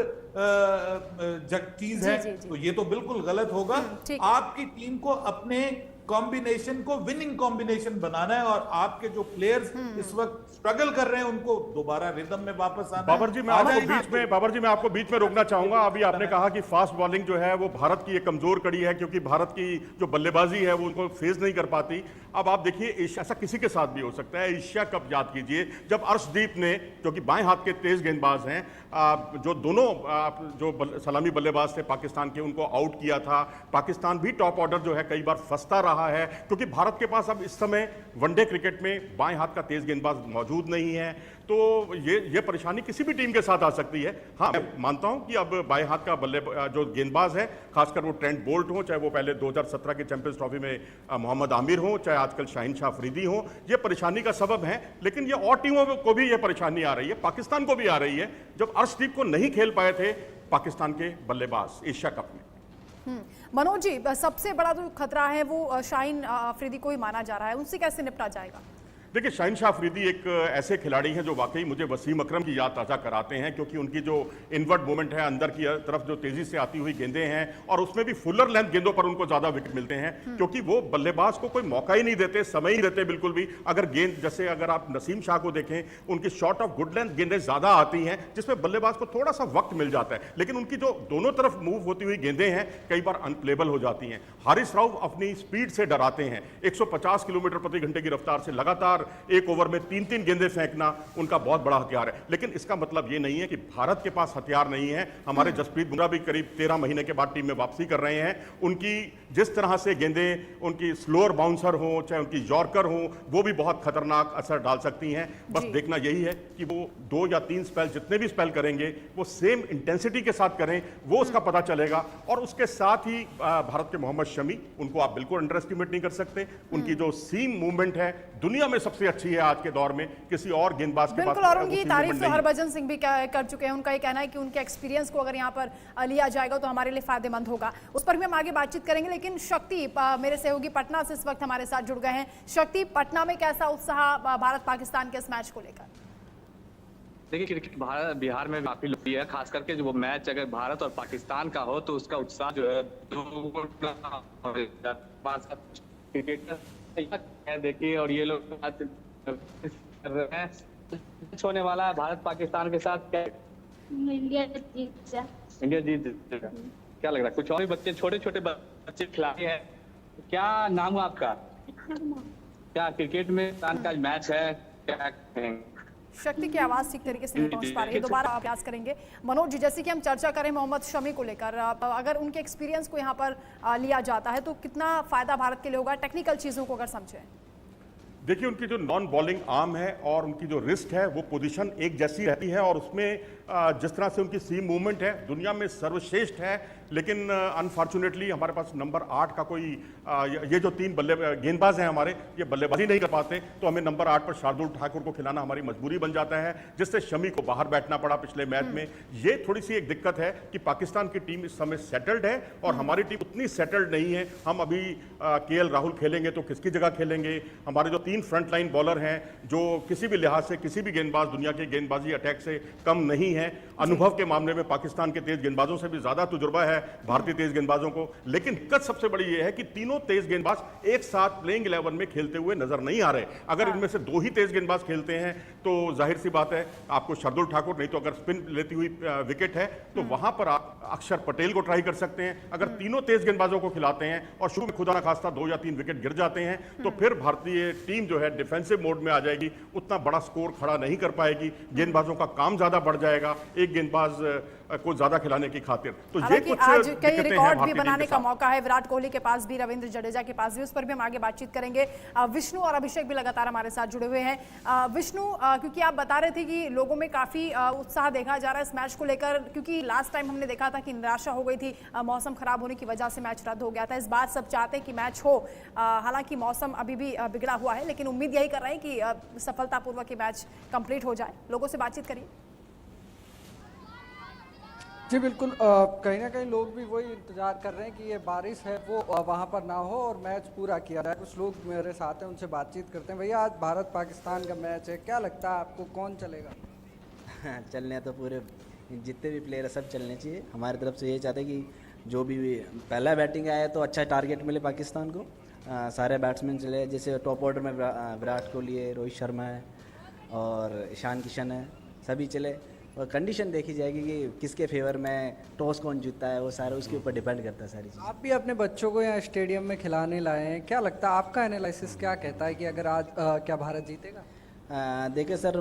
चीज है तो ये तो बिल्कुल गलत होगा। आपकी टीम को अपने कॉम्बिनेशन को विनिंग कॉम्बिनेशन बनाना है और आपके जो प्लेयर्स इस वक्त स्ट्रगल कर रहे हैं उनको दोबारा रिदम में वापस आना है।
बाबर जी मैं आपको बीच में रोकना चाहूंगा। अभी आपने कहा कि फास्ट बॉलिंग जो है वो भारत की एक कमजोर कड़ी है क्योंकि भारत की जो बल्लेबाजी है वो उनको फेस नहीं कर पाती। अब आप देखिए ऐसा किसी के साथ भी हो सकता है। एशिया कप याद कीजिए जब अर्शदीप ने, जो कि बाएं हाथ के तेज गेंदबाज हैं, जो दोनों जो सलामी बल्लेबाज थे पाकिस्तान के, उनको आउट किया था। पाकिस्तान भी टॉप ऑर्डर जो है कई बार फंसता रहा है क्योंकि भारत के पास अब इस समय वनडे क्रिकेट में बाएं हाथ का तेज गेंदबाज मौजूद नहीं है। तो ये परेशानी किसी भी टीम के साथ आ सकती है। हाँ, मैं मानता हूं कि अब बाएं हाथ का जो गेंदबाज है, खासकर वो ट्रेंट बोल्ट हो, चाहे वो पहले 2017 के चैंपियंस ट्रॉफी में मोहम्मद आमिर हो, चाहे आजकल शाहीन शाह अफरीदी हो, ये परेशानी का सबब है। लेकिन ये और टीमों को भी ये परेशानी आ रही है, पाकिस्तान को भी आ रही है। जब अर्शदीप को नहीं खेल पाए थे पाकिस्तान के बल्लेबाज एशिया कप में।
मनोज जी, सबसे बड़ा जो खतरा है वो शाहीन अफरीदी को ही माना जा रहा है, उनसे कैसे निपटा जाएगा?
देखिए, शाहीन शाह अफरीदी एक ऐसे खिलाड़ी हैं जो वाकई मुझे वसीम अकरम की याद ताज़ा कराते हैं क्योंकि उनकी जो इनवर्ट मूवमेंट है, अंदर की तरफ जो तेजी से आती हुई गेंदें हैं और उसमें भी फुलर लेंथ गेंदों पर उनको ज़्यादा विकेट मिलते हैं क्योंकि वो बल्लेबाज को कोई मौका ही नहीं देते, समय ही नहीं देते बिल्कुल भी। अगर गेंद, जैसे अगर आप नसीम शाह को देखें, उनकी शॉट ऑफ गुड लेंथ गेंदें ज़्यादा आती हैं जिसमें बल्लेबाज को थोड़ा सा वक्त मिल जाता है, लेकिन उनकी जो दोनों तरफ मूव होती हुई गेंदें हैं कई बार अनप्लेबल हो जाती हैं। हारिस राउफ अपनी स्पीड से डराते हैं, 150 किलोमीटर प्रति घंटे की रफ्तार से लगातार एक ओवर में 3-3 गेंदें फेंकना उनका बहुत बड़ा हथियार है। लेकिन इसका मतलब यह नहीं है कि भारत के पास हथियार नहीं है। हमारे जसप्रीत बुमराह भी करीब 13 महीने के बाद टीम में वापसी कर रहे हैं। उनकी जिस तरह से गेंदें, उनकी स्लोअर बाउंसर हो चाहे उनकी यॉर्कर हो, वो भी बहुत खतरनाक असर डाल सकती हैं। बस देखना यही है कि वो 2 या 3 स्पेल, जितने भी स्पेल करेंगे वो सेम इंटेंसिटी के साथ करें, वो उसका पता चलेगा। और उसके साथ ही भारत के मोहम्मद शमी, उनको आप बिल्कुल अंडर एस्टिमेट नहीं कर सकते। उनकी जो सीम मूवमेंट है दुनिया में सबसे अच्छी है आज के दौर में, किसी और गेंदबाज के पास
बिल्कुल, और उनकी
उतनी
तारीफ
movement
तो
नहीं है।
हरभजन सिंह भी कर चुके हैं। उनका ये कहना है कि उनके एक्सपीरियंस को अगर यहाँ पर लिया जाएगा तो हमारे लिए फायदेमंद होगा। उस पर भी हम आगे बातचीत करेंगे, लेकिन शक्ति मेरे सहयोगी पटना से इस वक्त हमारे साथ जुड़ गए हैं। शक्ति, पटना में कैसा उत्साह भारत पाकिस्तान के इस मैच को लेकर?
देखिए, क्रिकेट बिहार में काफी लोकप्रिय है, खास करके जो वो मैच अगर भारत और पाकिस्तान का हो तो उसका उत्साह जो है क्रिकेट देखिए। और ये लोग कर रहे हैं, होने वाला है भारत पाकिस्तान के साथ। क्या
इंडिया जीत जाए।
इंडिया जीत जाएगा क्या लग रहा है? कुछ और भी बच्चे, छोटे छोटे बच्चे खिलाड़ी हैं। क्या नाम है आपका? क्या क्रिकेट में पाकिस्तान का मैच है, क्या कहेंगे?
शक्ति की आवाज ठीक तरीके से नहीं पहुंच पा रही है, दोबारा प्रयास करेंगे। मनोज जी, जैसे कि हम चर्चा करें मोहम्मद शमी को लेकर, अगर उनके एक्सपीरियंस को यहाँ पर लिया जाता है तो कितना फायदा भारत के लिए होगा, टेक्निकल चीजों को अगर समझें?
देखिए, उनकी जो नॉन बॉलिंग आर्म है और उनकी जो रिस्ट है वो पोजीशन एक जैसी रहती है, और उसमें जिस तरह से उनकी सीम मूवमेंट है दुनिया में सर्वश्रेष्ठ है। लेकिन अनफॉर्चुनेटली हमारे पास नंबर 8 का कोई ये जो 3 गेंदबाज हैं हमारे, ये बल्लेबाजी नहीं कर पाते, तो हमें नंबर 8 पर शार्दुल ठाकुर को खिलाना हमारी मजबूरी बन जाता है, जिससे शमी को बाहर बैठना पड़ा पिछले मैच में। ये थोड़ी सी एक दिक्कत है कि पाकिस्तान की टीम इस समय सेटल्ड है और हमारी टीम उतनी सेटल्ड नहीं है। हम अभी केएल राहुल खेलेंगे तो किसकी जगह खेलेंगे? हमारे जो 3 फ्रंटलाइन बॉलर हैं जो किसी भी लिहाज से किसी भी गेंदबाज दुनिया के गेंदबाजी अटैक से कम नहीं है। अनुभव के मामले में पाकिस्तान के तेज गेंदबाजों से भी ज्यादा तजुर्बा है भारतीय तेज गेंदबाजों को। लेकिन दिक्कत सबसे बड़ी यह है कि तीनों तेज गेंदबाज एक साथ प्लेइंग 11 में खेलते हुए नजर नहीं आ रहे। अगर इनमें से 2 ही तेज गेंदबाज खेलते हैं तो जाहिर सी बात है आपको शार्दुल ठाकुर, नहीं तो अगर स्पिन लेती हुई विकेट है तो वहां पर आप अक्षर पटेल को ट्राई कर सकते हैं। अगर तीनों तेज गेंदबाजों को खिलाते हैं और शुरू में खुदा ना खास्ता 2 या 3 विकेट गिर जाते हैं तो फिर भारतीय टीम जो है डिफेंसिव मोड में आ जाएगी, उतना बड़ा स्कोर खड़ा नहीं कर पाएगी, गेंदबाजों का काम ज्यादा बढ़ जाएगा एक गेंदबाज को ज्यादा खिलाने की खातिर। तो ये कुछ
आज कई रिकॉर्ड भी
भारतीय
बनाने
टीम
का
के साथ।
मौका है, विराट कोहली के पास भी, रविंद्र जडेजा के पास भी, उस पर भी हम आगे बातचीत करेंगे। विष्णु और अभिषेक भी लगातार हमारे साथ जुड़े हुए हैं। विष्णु, क्योंकि आप बता रहे थे कि लोगों में काफी उत्साह देखा जा रहा है इस मैच को लेकर, क्योंकि लास्ट टाइम हमने देखा था कि निराशा हो गई थी, मौसम खराब होने की वजह से मैच रद्द हो गया था। इस बार सब चाहते हैं कि मैच हो, हालांकि मौसम अभी भी बिगड़ा हुआ है, लेकिन उम्मीद यही कर रहे हैं कि सफलतापूर्वक ये मैच कंप्लीट हो जाए। लोगों से बातचीत करिए।
जी बिल्कुल, कहीं ना कहीं लोग भी वही इंतजार कर रहे हैं कि ये बारिश है वो वहाँ पर ना हो और मैच पूरा किया जाए। कुछ लोग मेरे साथ हैं, उनसे बातचीत करते हैं। भैया, आज भारत पाकिस्तान का मैच है, क्या लगता है आपको कौन चलेगा?
चलने तो पूरे जितने भी प्लेयर है सब चलने चाहिए। हमारी तरफ से ये चाहते हैं कि जो भी पहला बैटिंग आया तो अच्छा टारगेट मिले पाकिस्तान को। सारे बैट्समैन चले, जैसे टॉप ऑर्डर में विराट कोहली है, रोहित शर्मा है और ईशान किशन है, सभी चले। और कंडीशन देखी जाएगी कि किसके फेवर में टॉस कौन जीतता है, वो सारा उसके ऊपर डिपेंड करता है सारी चीज़।
आप भी अपने बच्चों को यहाँ स्टेडियम में खिलाने लाए हैं, क्या लगता है, आपका एनालिसिस क्या कहता है कि अगर आज क्या भारत जीतेगा?
देखिए सर,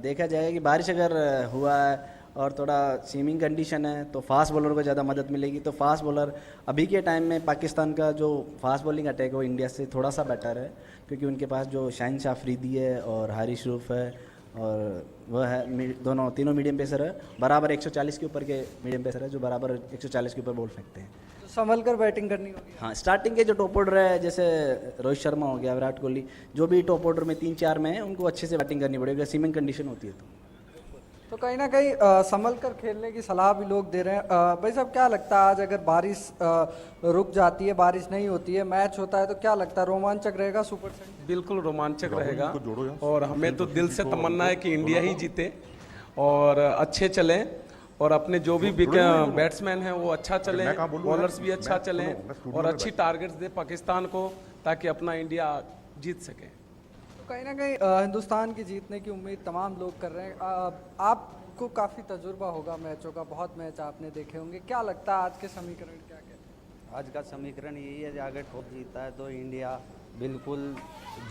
देखा जाएगा कि बारिश अगर हुआ है और थोड़ा सीमिंग कंडीशन है तो फास्ट बॉलर को ज़्यादा मदद मिलेगी। तो फास्ट बॉलर अभी के टाइम में पाकिस्तान का जो फास्ट बॉलिंग अटैक है वो इंडिया से थोड़ा सा बेटर है, क्योंकि उनके पास जो शाहिन अफरीदी है और हारिस रूफ है और वह है, तीनों मीडियम पेसर है, बराबर 140 के ऊपर के मीडियम पेसर है जो बराबर 140 के ऊपर बोल सकते हैं।
तो संभल कर बैटिंग करनी होगी।
हाँ, स्टार्टिंग के जो टॉप ऑर्डर है जैसे रोहित शर्मा हो गया, विराट कोहली, जो भी टॉप ऑर्डर में 3-4 में है उनको अच्छे से बैटिंग करनी पड़ेगी, सीमिंग कंडीशन होती है
तो कहीं ना कहीं संभल कर खेलने की सलाह भी लोग दे रहे हैं। भाई साहब, क्या लगता है आज अगर बारिश रुक जाती है, बारिश नहीं होती है, मैच होता है तो क्या लगता है, रोमांचक रहेगा सुपर सेंचुरी?
बिल्कुल रोमांचक रहेगा और हमें तो दिल से तमन्ना है कि इंडिया ही जीते और अच्छे चलें और अपने जो भी बैट्समैन हैं वो अच्छा चलें, बॉलर्स भी अच्छा चलें और अच्छी टारगेट्स दे पाकिस्तान को ताकि अपना इंडिया जीत सके।
कहीं ना कहीं हिंदुस्तान की जीतने की उम्मीद तमाम लोग कर रहे हैं। आपको काफ़ी तजुर्बा होगा मैचों का, बहुत मैच आपने देखे होंगे, क्या लगता है आज के समीकरण क्या कहते हैं?
आज का समीकरण यही है कि अगर टॉस जीता है तो इंडिया बिल्कुल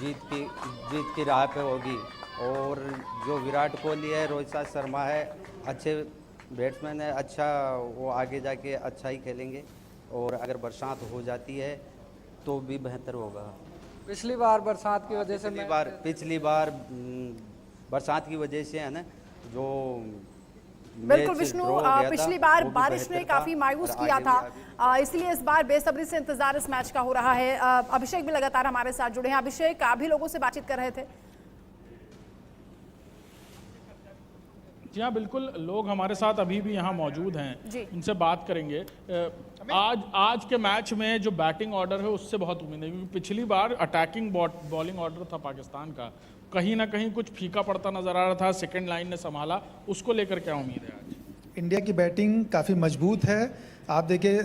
जीत की राह पे होगी। और जो विराट कोहली है, रोहित शर्मा है, अच्छे बैट्समैन है, अच्छा वो आगे जाके अच्छा ही खेलेंगे। और अगर बरसात हो जाती है तो भी बेहतर होगा।
पिछली बार बरसात की वजह से
पिछली बार बरसात की वजह से है ना, जो
बिल्कुल विष्णु, पिछली बार बारिश ने काफी मायूस किया था, इसलिए इस बार बेसब्री से इंतजार इस मैच का हो रहा है। अभिषेक भी लगातार हमारे साथ जुड़े हैं। अभिषेक, आप भी लोगों से बातचीत कर रहे थे?
जी हाँ, बिल्कुल, लोग हमारे साथ अभी भी यहाँ मौजूद हैं, उनसे बात करेंगे। आज के मैच में जो बैटिंग ऑर्डर है उससे बहुत उम्मीद है, क्योंकि पिछली बार अटैकिंग बॉलिंग ऑर्डर था पाकिस्तान का, कहीं ना कहीं कुछ फीका पड़ता नजर आ रहा था, सेकंड लाइन ने संभाला, उसको लेकर क्या उम्मीद है आज?
इंडिया की बैटिंग काफ़ी मजबूत है। आप देखिए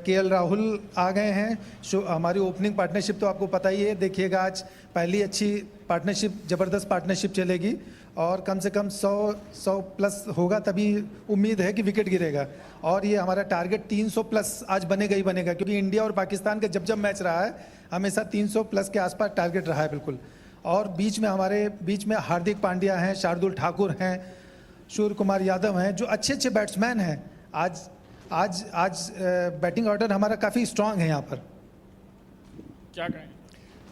केएल राहुल आ गए हैं, हमारी ओपनिंग पार्टनरशिप तो आपको पता ही है। देखिएगा आज पहली अच्छी पार्टनरशिप, ज़बरदस्त पार्टनरशिप चलेगी और कम से कम 100 प्लस होगा, तभी उम्मीद है कि विकेट गिरेगा। और ये हमारा टारगेट 300 प्लस आज बनेगा ही बनेगा, क्योंकि इंडिया और पाकिस्तान का जब मैच रहा है हमेशा 300 प्लस के आसपास टारगेट रहा है बिल्कुल। और हमारे बीच में हार्दिक पांड्या हैं, शार्दुल ठाकुर हैं, सूर्य कुमार यादव हैं, जो अच्छे अच्छे बैट्समैन हैं। आज बैटिंग ऑर्डर हमारा काफ़ी स्ट्रांग है यहाँ पर।
क्या कहें?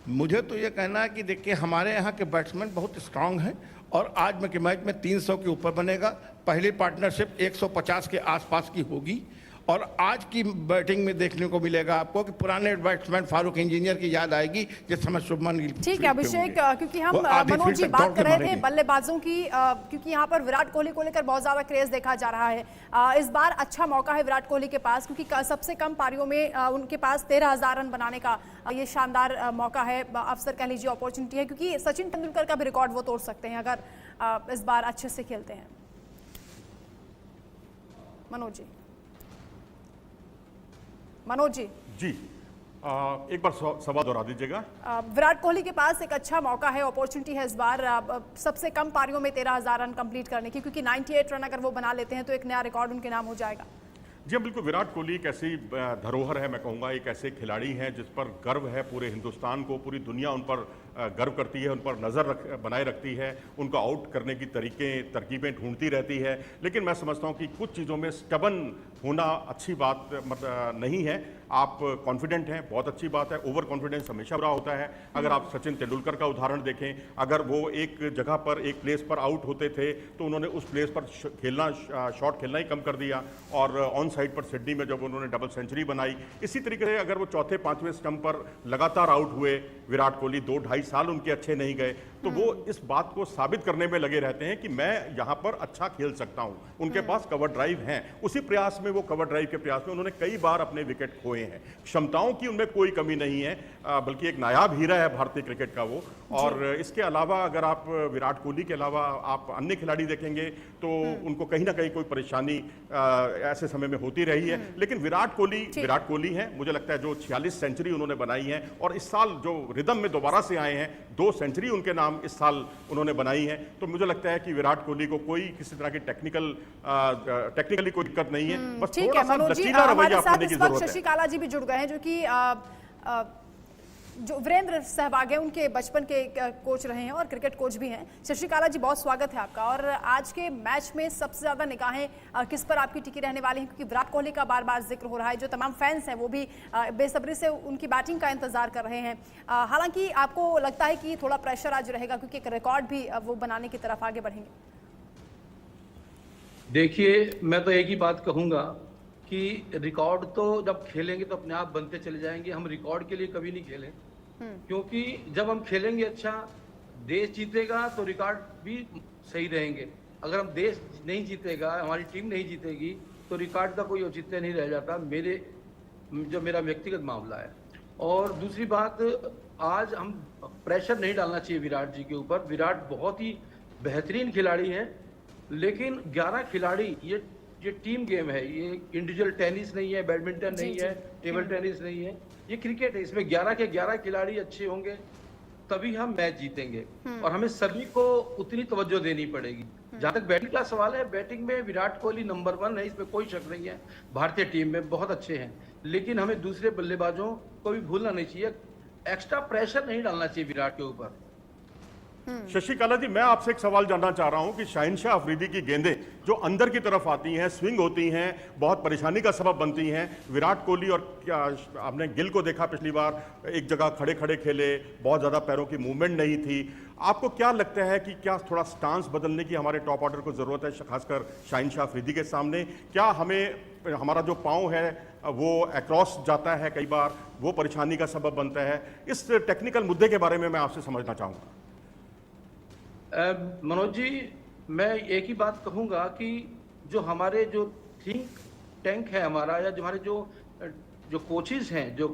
मुझे तो ये कहना है कि देखिए हमारे यहाँ के बैट्समैन बहुत स्ट्रांग हैं और आज में के मैच में 300 के ऊपर बनेगा। पहली पार्टनरशिप 150 के आसपास की होगी और आज की बैटिंग में देखने को मिलेगा आपको कि पुराने बैट्समैन फारूक इंजीनियर की याद आएगी जिस समय शुभमन गिल।
ठीक है अभिषेक, क्योंकि हम मनोज जी बात कर रहे थे बल्लेबाजों की, क्योंकि यहाँ पर विराट कोहली को लेकर बहुत ज्यादा क्रेज देखा जा रहा है। इस बार अच्छा मौका है विराट कोहली के पास, क्योंकि सबसे कम पारियों में उनके पास 13,000 रन बनाने का ये शानदार मौका है, अवसर कह लीजिए, अपॉर्चुनिटी है, क्योंकि सचिन तेंदुलकर का भी रिकॉर्ड वो तोड़ सकते हैं अगर इस बार अच्छे से खेलते हैं। मनोज जी
एक बार सवाल दोहरा दीजिएगा।
विराट कोहली के पास एक अच्छा मौका है, अपॉर्चुनिटी है इस बार सबसे कम पारियों में 13,000 रन कंप्लीट करने की, क्योंकि 98 रन अगर वो बना लेते हैं तो एक नया रिकॉर्ड उनके नाम हो जाएगा।
जी बिल्कुल, विराट कोहली एक ऐसी धरोहर है, मैं कहूँगा एक ऐसे खिलाड़ी हैं जिस पर गर्व है पूरे हिंदुस्तान को, पूरी दुनिया उन पर गर्व करती है, उन पर नज़र बनाए रखती है, उनको आउट करने की तरकीबें ढूंढती रहती है। लेकिन मैं समझता हूँ कि कुछ चीज़ों में स्टबन होना अच्छी बात नहीं है। आप कॉन्फिडेंट हैं, बहुत अच्छी बात है, ओवर कॉन्फिडेंस हमेशा बुरा होता है। अगर आप सचिन तेंदुलकर का उदाहरण देखें, अगर वो एक जगह पर एक प्लेस पर आउट होते थे तो उन्होंने उस प्लेस पर शॉट खेलना ही कम कर दिया और ऑन साइड पर सिडनी में जब उन्होंने डबल सेंचुरी बनाई, इसी तरीके से अगर वो चौथे पांचवें स्टंप पर लगातार आउट हुए विराट कोहली, 2-2.5 साल उनके अच्छे नहीं गए, तो वो इस बात को साबित करने में लगे रहते हैं कि मैं यहाँ पर अच्छा खेल सकता हूँ। उनके पास कवर ड्राइव हैं, उसी प्रयास में, वो कवर ड्राइव के प्रयास में उन्होंने कई बार अपने विकेट खोए हैं। क्षमताओं की उनमें कोई कमी नहीं है, बल्कि एक नायाब हीरा है भारतीय क्रिकेट का वो। और इसके अलावा अगर आप विराट कोहली के अलावा आप अन्य खिलाड़ी देखेंगे तो उनको कहीं ना कहीं कोई परेशानी ऐसे समय में होती रही है। लेकिन विराट कोहली हैं, मुझे लगता है जो 46 सेंचुरी उन्होंने बनाई है और इस साल जो रिदम में दोबारा से आए हैं, 2 सेंचुरी उनके नाम इस साल उन्होंने बनाई है, तो मुझे लगता है कि विराट कोहली को कोई किसी तरह की टेक्निकली कोई दिक्कत नहीं है। बस थोड़ा सा लचीला रवैया अपनाने की जरूरत है।
शशि काला जी भी जुड़ गए हैं, जो कि जो वीरेंद्र सहवाग हैं उनके बचपन के कोच रहे हैं और क्रिकेट कोच भी हैं। शशि काला जी, बहुत स्वागत है आपका। और आज के मैच में सबसे ज्यादा निगाहें किस पर आपकी टिकी रहने वाली हैं, क्योंकि विराट कोहली का बार बार जिक्र हो रहा है, जो तमाम फैंस हैं वो भी बेसब्री से उनकी बैटिंग का इंतजार कर रहे हैं। हालांकि आपको लगता है कि थोड़ा प्रेशर आज रहेगा, क्योंकि एक रिकॉर्ड भी वो बनाने की तरफ आगे बढ़ेंगे?
देखिए, मैं तो एक ही बात कहूंगा कि रिकॉर्ड तो जब खेलेंगे तो अपने आप बनते चले जाएंगे। हम रिकॉर्ड के लिए कभी नहीं खेले, क्योंकि जब हम खेलेंगे अच्छा, देश जीतेगा तो रिकॉर्ड भी सही रहेंगे। अगर हम देश नहीं जीतेगा, हमारी टीम नहीं जीतेगी, तो रिकॉर्ड का कोई औचित्य नहीं रह जाता, मेरा व्यक्तिगत मामला है। और दूसरी बात, आज हम प्रेशर नहीं डालना चाहिए विराट जी के ऊपर। विराट बहुत ही बेहतरीन खिलाड़ी हैं, लेकिन 11 खिलाड़ी, ये टीम गेम है, ये इंडिविजुअल टेनिस नहीं है, बैडमिंटन नहीं है, टेबल टेनिस नहीं है, ये क्रिकेट है। इसमें 11 के 11 खिलाड़ी अच्छे होंगे तभी हम मैच जीतेंगे, और हमें सभी को उतनी तवज्जो देनी पड़ेगी। जहां तक बैटिंग का सवाल है, बैटिंग में विराट कोहली नंबर 1 है, इसमें कोई शक नहीं है। भारतीय टीम में बहुत अच्छे हैं, लेकिन हमें दूसरे बल्लेबाजों को भी भूलना नहीं चाहिए, एक्स्ट्रा प्रेशर नहीं डालना चाहिए विराट के ऊपर।
शशि काला जी, मैं आपसे एक सवाल जानना चाह रहा हूं कि शाहिनशाह अफरीदी की गेंदें जो अंदर की तरफ आती हैं, स्विंग होती हैं, बहुत परेशानी का सबब बनती हैं। विराट कोहली और क्या आपने गिल को देखा पिछली बार, एक जगह खड़े खड़े खेले, बहुत ज़्यादा पैरों की मूवमेंट नहीं थी। आपको क्या लगता है कि क्या थोड़ा स्टांस बदलने की हमारे टॉप ऑर्डर को ज़रूरत है, खासकर शाहीन शाह अफरीदी के सामने? क्या हमें हमारा जो पाँव है वो अक्रॉस जाता है, कई बार वो परेशानी का सबब बनता है? इस टेक्निकल मुद्दे के बारे में मैं आपसे समझना चाहूँगा।
मनोज जी, मैं एक ही बात कहूँगा कि जो हमारे जो थिंक टैंक है हमारा, या जो हमारे जो कोचेज हैं, जो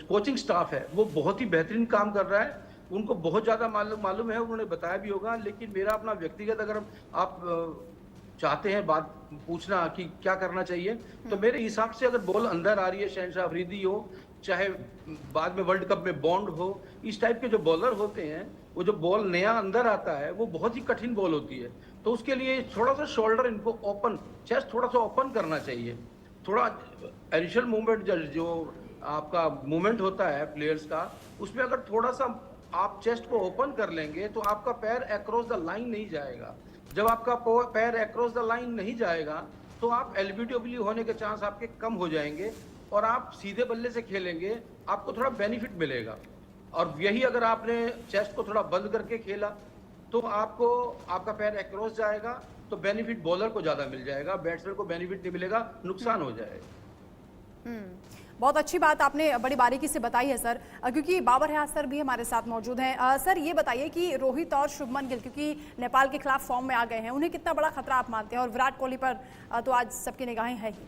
कोचिंग स्टाफ है, वो बहुत ही बेहतरीन काम कर रहा है। उनको बहुत ज़्यादा मालूम है, उन्होंने बताया भी होगा। लेकिन मेरा अपना व्यक्तिगत, अगर आप चाहते हैं बात पूछना कि क्या करना चाहिए, तो मेरे हिसाब से अगर बॉल अंदर आ रही है, शाहीन शाह अफरीदी हो, चाहे बाद में वर्ल्ड कप में बॉन्ड हो, इस टाइप के जो बॉलर होते हैं, वो जो बॉल नया अंदर आता है वो बहुत ही कठिन बॉल होती है। तो उसके लिए थोड़ा सा शोल्डर इनको ओपन, चेस्ट थोड़ा सा ओपन करना चाहिए। थोड़ा एडिशनल मूवमेंट जो आपका मूवमेंट होता है प्लेयर्स का, उसमें अगर थोड़ा सा आप चेस्ट को ओपन कर लेंगे तो आपका पैर अक्रॉस द लाइन नहीं जाएगा। जब आपका पैर अक्रॉस द लाइन नहीं जाएगा तो आप एलबीडब्ल्यू होने के चांस आपके कम हो जाएंगे और आप सीधे बल्ले से खेलेंगे, आपको थोड़ा बेनिफिट मिलेगा। और यही अगर आपने चेस्ट को थोड़ा बंद करके खेला तो आपको आपका पैर अक्रॉस जाएगा, तो बेनिफिट बॉलर को ज्यादा मिल जाएगा, बैट्समैन को बेनिफिट नहीं मिलेगा, नुकसान हो जाएगा।
बहुत अच्छी बात आपने बड़ी बारीकी से बताई है सर, क्योंकि बाबर रियाज सर भी हमारे साथ मौजूद हैं। सर ये बताइए कि रोहित और शुभमन गिल क्योंकि नेपाल के खिलाफ फॉर्म में आ गए हैं, उन्हें कितना बड़ा खतरा आप मानते हैं? और विराट कोहली पर तो आज सबकी निगाहें हैं ही।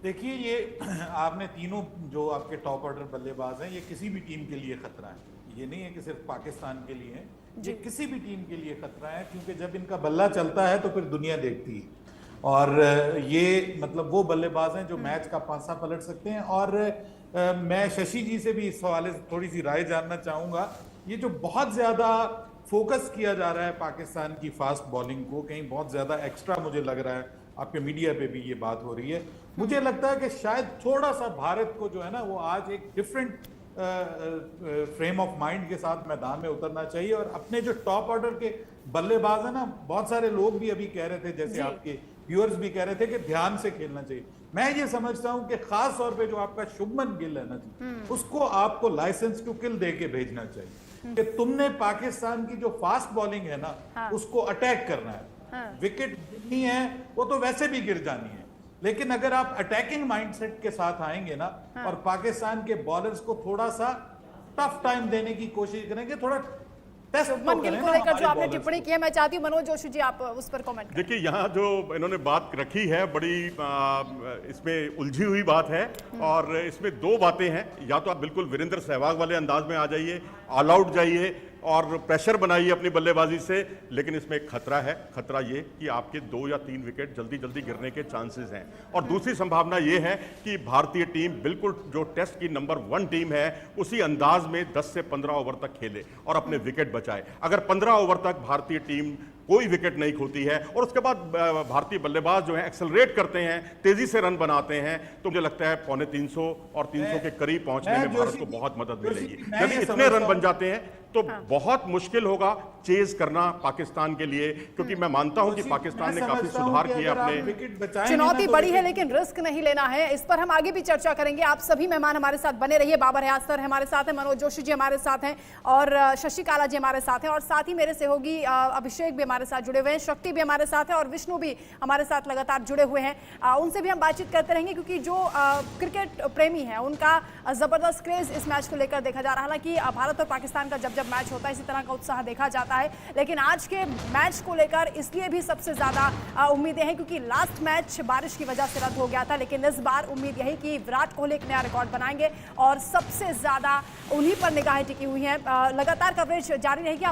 देखिए, ये आपने तीनों जो आपके टॉप ऑर्डर बल्लेबाज हैं, ये किसी भी टीम के लिए खतरा है। ये नहीं है कि सिर्फ पाकिस्तान के लिए है, ये किसी भी टीम के लिए खतरा है, क्योंकि जब इनका बल्ला चलता है तो फिर दुनिया देखती है। और ये मतलब वो बल्लेबाज हैं जो मैच का पासा पलट सकते हैं। और मैं शशि जी से भी इस हवाले से थोड़ी सी राय जानना चाहूँगा। ये जो बहुत ज़्यादा फोकस किया जा रहा है पाकिस्तान की फास्ट बॉलिंग को, कहीं बहुत ज़्यादा एक्स्ट्रा मुझे लग रहा है, आपके मीडिया पे भी ये बात हो रही है। मुझे लगता है कि शायद थोड़ा सा भारत को जो है ना, वो आज एक डिफरेंट फ्रेम ऑफ माइंड के साथ मैदान में उतरना चाहिए। और अपने जो टॉप ऑर्डर के बल्लेबाज हैं ना, बहुत सारे लोग भी अभी कह रहे थे, जैसे आपके व्यूअर्स भी कह रहे थे कि ध्यान से खेलना चाहिए। मैं ये समझता हूं कि खास तौर पे जो आपका शुभमन गिल है ना जी, उसको आपको लाइसेंस टू किल दे के भेजना चाहिए कि तुमने पाकिस्तान की जो फास्ट बॉलिंग है ना, उसको अटैक करना है। विकेट गिरनी है वो तो वैसे भी गिर जानी है, लेकिन अगर आप अटैकिंग माइंडसेट के साथ आएंगे ना, और पाकिस्तान के बॉलर्स को थोड़ा सा टफ टाइम देने की कोशिश करेंगे, थोड़ा
शुभमन गिल को लेकर जो आपने टिप्पणी की है, मैं चाहती हूँ मनोज जोशी जी आप उस पर कमेंट करें।
देखिए, यहाँ जो इन्होंने बात रखी है बड़ी इसमें उलझी हुई बात है, और इसमें दो बातें हैं। या तो आप बिल्कुल वीरेंद्र सहवाग वाले अंदाज में आ जाइए, ऑल आउट जाइए और प्रेशर बनाइए अपनी बल्लेबाजी से, लेकिन इसमें एक खतरा है। खतरा ये कि आपके 2 या 3 विकेट जल्दी जल्दी गिरने के चांसेस हैं। और दूसरी संभावना ये है कि भारतीय टीम बिल्कुल जो टेस्ट की नंबर 1 टीम है, उसी अंदाज में 10 से 15 ओवर तक खेले और अपने विकेट बचाए। अगर 15 ओवर तक भारतीय टीम कोई विकेट नहीं खोती है और उसके बाद भारतीय बल्लेबाज जो है एक्सेलरेट करते हैं, तेजी से रन बनाते हैं, तो मुझे लगता है 350 और 300 के करीब पहुंचने में भारत को बहुत मदद मिलेगी। यदि इतने रन बन जाते हैं तो बहुत मुश्किल होगा चेज करना पाकिस्तान के लिए, क्योंकि मैं मानता हूं कि पाकिस्तान ने काफी सुधार किया अपने।
चुनौती बड़ी है लेकिन रिस्क नहीं लेना है। इस पर हम आगे भी चर्चा करेंगे। आप सभी मेहमान हमारे साथ बने रहिए। बाबर रियाज सर हमारे साथ हैं, मनोज जोशी जी हमारे साथ हैं और शशि काला जी हमारे साथ हैं, और साथ ही मेरे सहयोगी अभिषेक भी हमारे साथ जुड़े हुए हैं, शक्ति भी हमारे साथ है और विष्णु भी हमारे साथ लगातार जुड़े हुए हैं। उनसे भी हम बातचीत करते रहेंगे, क्योंकि जो क्रिकेट प्रेमी है उनका जबरदस्त क्रेज इस मैच को लेकर देखा जा रहा है। हालांकि भारत और पाकिस्तान का जब जब मैच होता है इसी तरह का उत्साह देखा जाता है, लेकिन आज के मैच को लेकर इसलिए भी सबसे ज्यादा उम्मीदें हैं क्योंकि लास्ट मैच बारिश की वजह से रद्द हो गया था। लेकिन इस बार उम्मीद यही कि विराट कोहली एक नया रिकॉर्ड बनाएंगे और सबसे ज्यादा उन्हीं पर निगाहें टिकी हुई हैं। लगातार कवरेज जारी रहेगी।